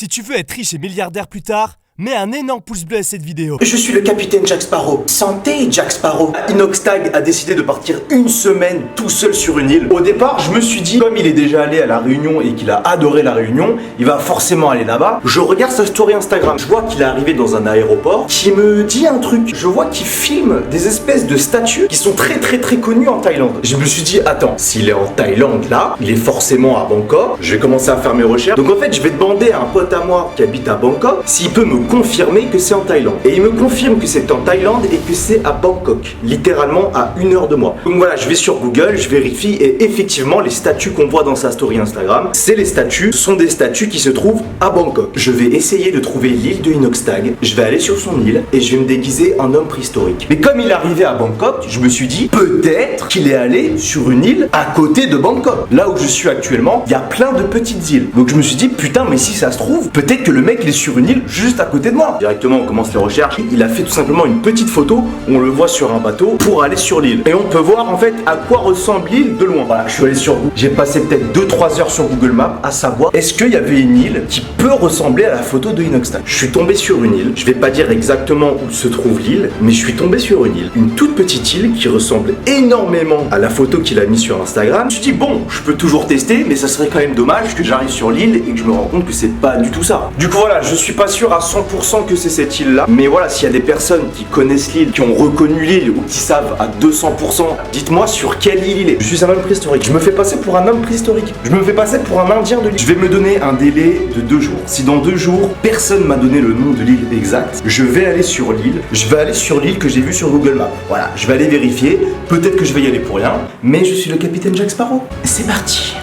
Si tu veux être riche et milliardaire plus tard, mets un énorme pouce bleu à cette vidéo. Je suis le capitaine Jack Sparrow. Santé, Jack Sparrow. Inoxtag a décidé de partir une semaine tout seul sur une île. Au départ, je me suis dit, comme il est déjà allé à La Réunion et qu'il a adoré La Réunion, il va forcément aller là-bas. Je regarde sa story Instagram. Je vois qu'il est arrivé dans un aéroport qui me dit un truc. Je vois qu'il filme des espèces de statues qui sont très connues en Thaïlande. Je me suis dit, attends, s'il est en Thaïlande là, il est forcément à Bangkok. Je vais commencer à faire mes recherches. Donc en fait, je vais demander à un pote à moi qui habite à Bangkok s'il peut me confirmer que c'est en Thaïlande. Et il me confirme que c'est en Thaïlande et que c'est à Bangkok, littéralement à 1 heure de moi. Donc voilà, je vais sur Google, je vérifie et effectivement les statues qu'on voit dans sa story Instagram, c'est les statues, ce sont des statues qui se trouvent à Bangkok. Je vais essayer de trouver l'île de Inoxtag, je vais aller sur son île et je vais me déguiser en homme préhistorique. Mais comme il est arrivé à Bangkok, je me suis dit peut-être qu'il est allé sur une île à côté de Bangkok. Là où je suis actuellement, il y a plein de petites îles. Donc je me suis dit putain, mais si ça se trouve, peut-être que le mec il est sur une île juste à côté de moi. Directement on commence les recherches. Il a fait tout simplement une petite photo où on le voit sur un bateau pour aller sur l'île. Et on peut voir en fait à quoi ressemble l'île de loin. Voilà, je suis allé sur Google. J'ai passé peut-être 2-3 heures sur Google Maps à savoir est-ce qu'il y avait une île qui peut ressembler à la photo de Inoxtag. Je suis tombé sur une île. Je vais pas dire exactement où se trouve l'île, mais je suis tombé sur une île. Une toute petite île qui ressemble énormément à la photo qu'il a mis sur Instagram. Je me suis dit bon, je peux toujours tester, mais ça serait quand même dommage que j'arrive sur l'île et que je me rends compte que c'est pas du tout ça. Du coup voilà, je suis pas sûr à 100% que c'est cette île là, mais voilà, s'il y a des personnes qui connaissent l'île, qui ont reconnu l'île ou qui savent à 200%, dites-moi sur quelle île il est. Je suis un homme préhistorique, je me fais passer pour un homme préhistorique, je me fais passer pour un indien de l'île. Je vais me donner un délai de 2 jours. Si dans 2 jours personne m'a donné le nom de l'île exact, je vais aller sur l'île, que j'ai vue sur Google Maps. Voilà, je vais aller vérifier, peut-être que je vais y aller pour rien, mais je suis le capitaine Jack Sparrow. C'est parti.